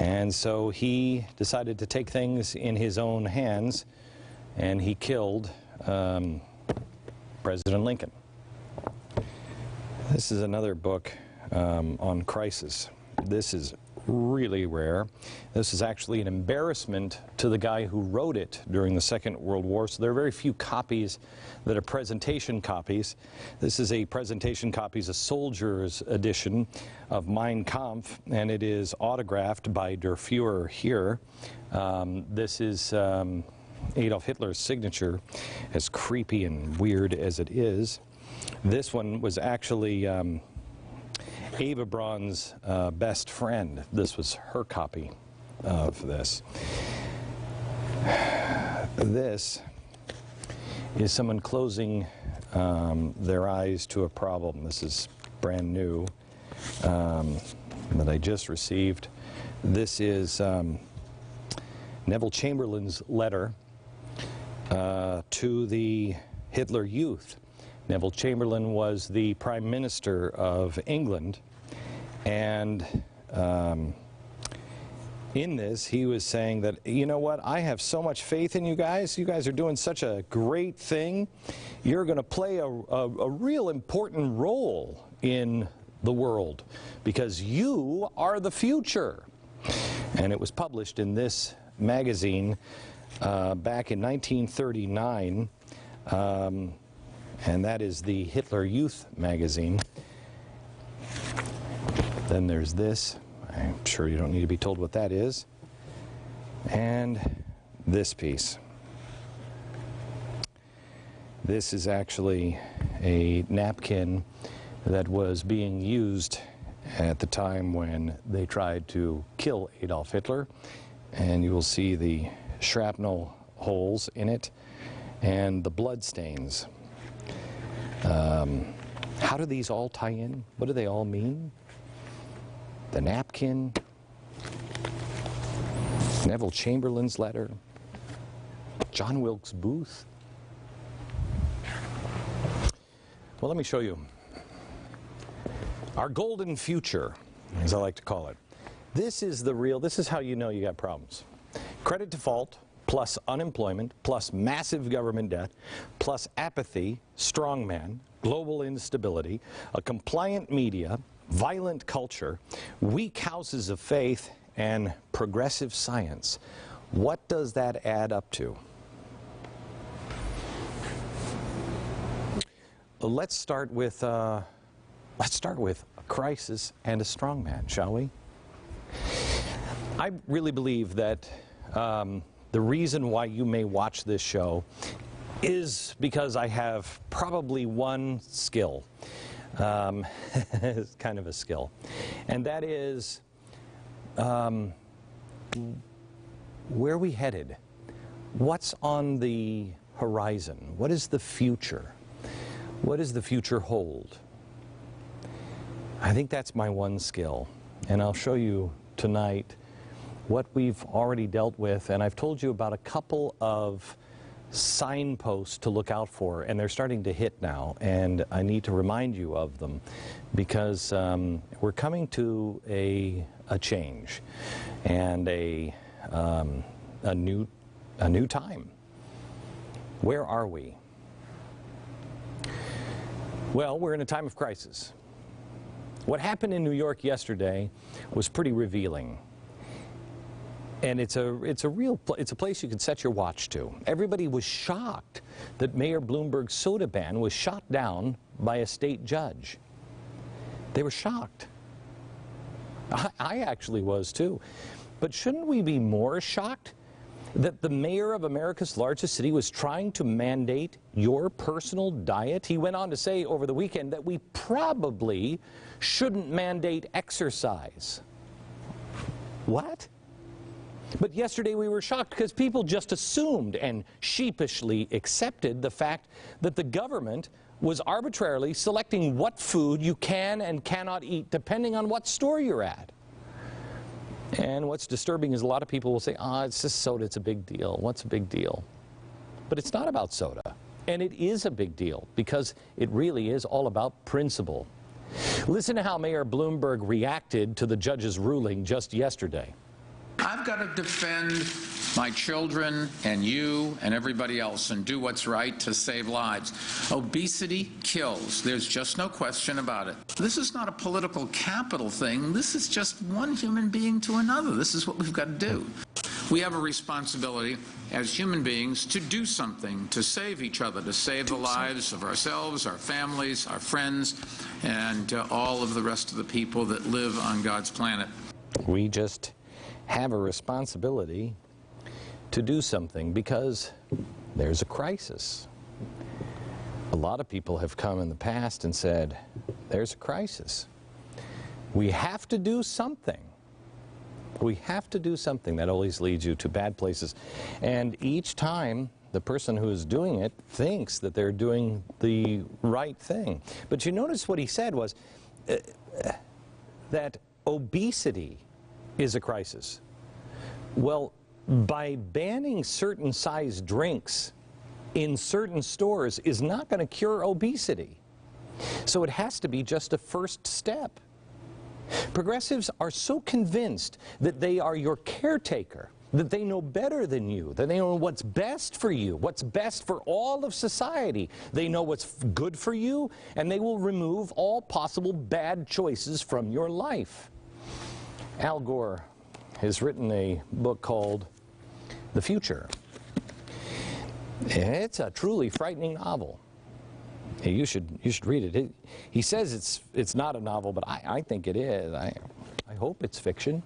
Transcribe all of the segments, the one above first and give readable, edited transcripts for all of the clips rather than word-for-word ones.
And so he decided to take things in his own hands, and he killed President Lincoln. This is another book on crisis. This is really rare. This is actually an embarrassment to the guy who wrote it during the Second World War, so there are very few copies that are presentation copies. This is a presentation copy, a soldier's edition of Mein Kampf, and it is autographed by Der Fuhrer here. This is Adolf Hitler's signature, as creepy and weird as it is. This one was actually Eva Braun's best friend. This was her copy of this. This is someone closing their eyes to a problem. This is brand new that I just received. This is Neville Chamberlain's letter to the Hitler Youth. Neville Chamberlain was the Prime Minister of England, and in this he was saying that, you know what, I have so much faith in you guys. You guys are doing such a great thing. You're going to play a real important role in the world because you are the future. And it was published in this magazine back in 1939. And that is the Hitler Youth magazine. Then there's this. I'm sure you don't need to be told what that is. And this piece. This is actually a napkin that was being used at the time when they tried to kill Adolf Hitler. And you will see the shrapnel holes in it and the blood stains. How do these all tie in? What do they all mean? The napkin, Neville Chamberlain's letter, John Wilkes Booth. Well, let me show you. Our golden future, as I like to call it. This is how you know you got problems. Credit default, plus unemployment, plus massive government debt, plus apathy, strongman, global instability, a compliant media, violent culture, weak houses of faith, and progressive science. What does that add up to? Let's start with a crisis and a strongman, shall we? I really believe that the reason why you may watch this show is because I have probably one skill. It's kind of a skill. And that is, where are we headed? What's on the horizon? What is the future? What does the future hold? I think that's my one skill. And I'll show you tonight what we've already dealt with. And I've told you about a couple of signposts to look out for, and they're starting to hit now, and I need to remind you of them because we're coming to a change and a new time. Where are we? Well, we're in a time of crisis. What happened in New York yesterday was pretty revealing. And it's a place you can set your watch to. Everybody was shocked that Mayor Bloomberg's soda ban was shot down by a state judge. They were shocked. I actually was too. But shouldn't we be more shocked that the mayor of America's largest city was trying to mandate your personal diet? He went on to say over the weekend that we probably shouldn't mandate exercise. What? But yesterday we were shocked because people just assumed and sheepishly accepted the fact that the government was arbitrarily selecting what food you can and cannot eat depending on what store you're at. And what's disturbing is a lot of people will say, it's just soda, it's a big deal. What's a big deal? But it's not about soda. And it is a big deal because it really is all about principle. Listen to how Mayor Bloomberg reacted to the judge's ruling just yesterday. I've got to defend my children and you and everybody else and do what's right to save lives. Obesity kills. There's just no question about it. This is not a political capital thing. This is just one human being to another. This is what we've got to do. We have a responsibility as human beings to do something, to save each other, to save the lives of ourselves, our families, our friends, and all of the rest of the people that live on God's planet. We just have a responsibility to do something because there's a crisis. A lot of people have come in the past and said, there's a crisis. We have to do something. We have to do something. That always leads you to bad places. And each time, the person who is doing it thinks that they're doing the right thing. But you notice what he said was that obesity is a crisis. Well, by banning certain size drinks in certain stores is not going to cure obesity. So it has to be just a first step. Progressives are so convinced that they are your caretaker, that they know better than you, that they know what's best for you, what's best for all of society. They know what's good for you, and they will remove all possible bad choices from your life. Al Gore has written a book called The Future. It's a truly frightening novel. You should read it. He says it's not a novel, but I think it is. I hope it's fiction.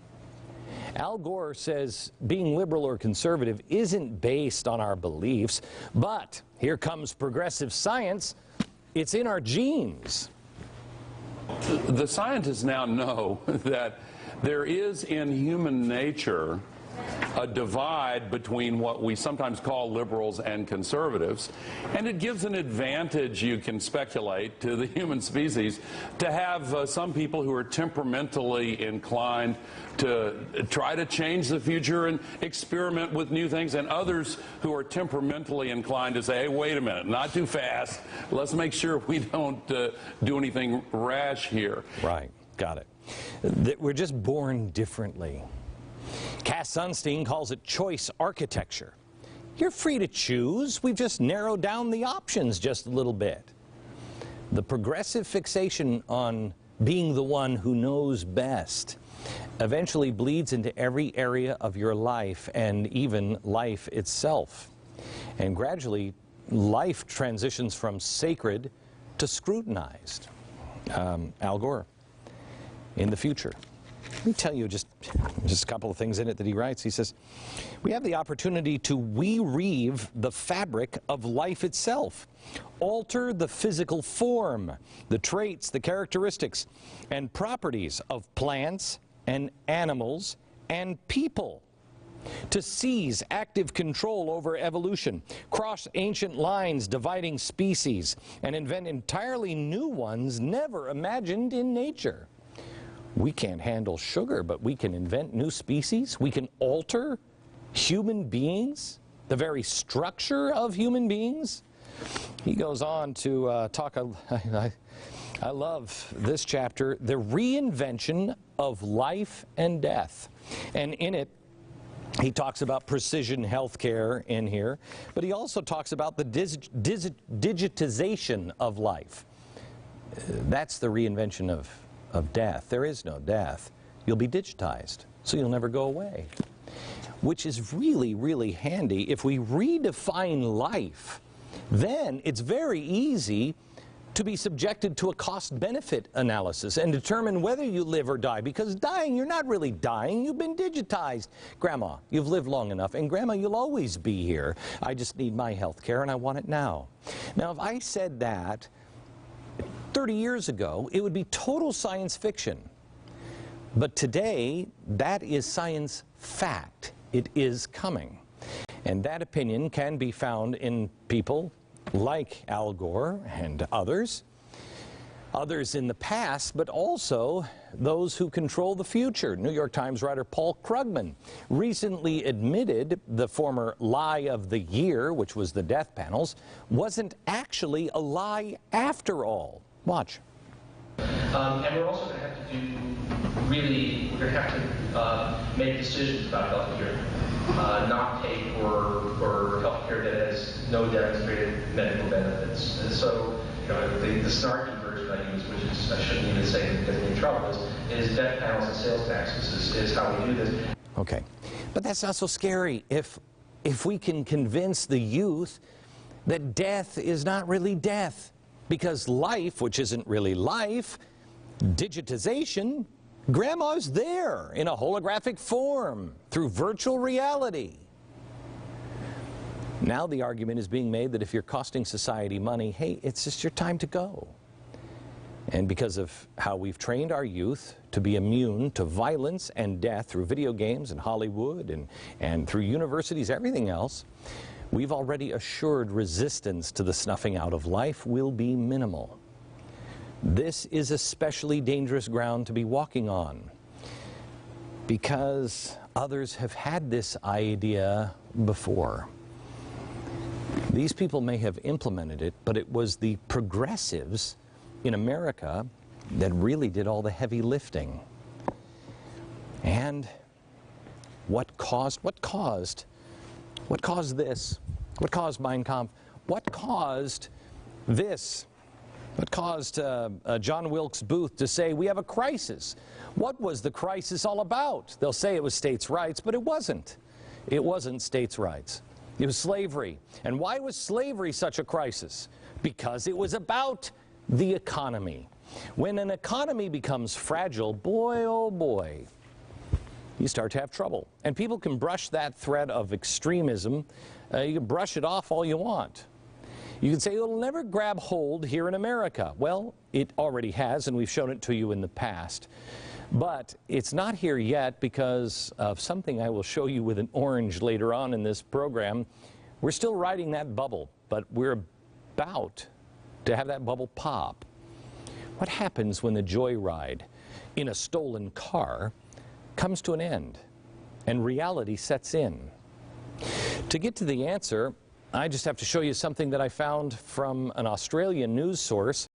Al Gore says being liberal or conservative isn't based on our beliefs, but here comes progressive science. It's in our genes. The scientists now know that there is in human nature a divide between what we sometimes call liberals and conservatives, and it gives an advantage, you can speculate, to the human species to have some people who are temperamentally inclined to try to change the future and experiment with new things, and others who are temperamentally inclined to say, hey, wait a minute, not too fast, let's make sure we don't do anything rash here. Right, got it. We're just born differently. Cass Sunstein calls it choice architecture. You're free to choose. We've just narrowed down the options just a little bit. The progressive fixation on being the one who knows best eventually bleeds into every area of your life and even life itself. And gradually, life transitions from sacred to scrutinized. Al Gore, in The Future. Let me tell you just a couple of things in it that he writes. He says, we have the opportunity to weave the fabric of life itself, alter the physical form, the traits, the characteristics, and properties of plants and animals and people, to seize active control over evolution, cross ancient lines dividing species, and invent entirely new ones never imagined in nature. We can't handle sugar, but we can invent new species. We can alter human beings, the very structure of human beings. He goes on to talk, I love this chapter, the reinvention of life and death. And in it, he talks about precision healthcare in here, but he also talks about the digitization of life. That's the reinvention of death. There is no death. You'll be digitized, so you'll never go away. Which is really, really handy. If we redefine life, then it's very easy to be subjected to a cost-benefit analysis and determine whether you live or die. Because dying, you're not really dying. You've been digitized. Grandma, you've lived long enough. And Grandma, you'll always be here. I just need my health care, and I want it now. Now, if I said that 30 years ago, it would be total science fiction. But today, that is science fact. It is coming. And that opinion can be found in people like Al Gore and others in the past, but also those who control the future. New York Times writer Paul Krugman recently admitted the former lie of the year, which was the death panels, wasn't actually a lie after all. Watch. And we're also going to have to do really we're going to have to make decisions about health care, not pay for health care that has no demonstrated medical benefits. And so, the snarky version I use, which is, I shouldn't even say it gets me in trouble, is death panels and sales taxes is how we do this. Okay, but that's not so scary if we can convince the youth that death is not really death, because life, which isn't really life, digitization, grandma's there in a holographic form through virtual reality. Now the argument is being made that if you're costing society money, hey, it's just your time to go. And because of how we've trained our youth to be immune to violence and death through video games and Hollywood and through universities, everything else, we've already assured resistance to the snuffing out of life will be minimal. This is especially dangerous ground to be walking on because others have had this idea before. These people may have implemented it, but it was the progressives in America that really did all the heavy lifting. And what caused this? What caused Mein Kampf? What caused this? What caused John Wilkes Booth to say, we have a crisis? What was the crisis all about? They'll say it was states' rights, but it wasn't. It wasn't states' rights. It was slavery. And why was slavery such a crisis? Because it was about the economy. When an economy becomes fragile, boy, oh boy, you start to have trouble. And people can brush that thread of extremism. You can brush it off all you want. You can say it'll never grab hold here in America. Well, it already has, and we've shown it to you in the past. But it's not here yet because of something I will show you with an orange later on in this program. We're still riding that bubble, but we're about to have that bubble pop. What happens when the joyride in a stolen car comes to an end and reality sets in? To get to the answer, I just have to show you something that I found from an Australian news source.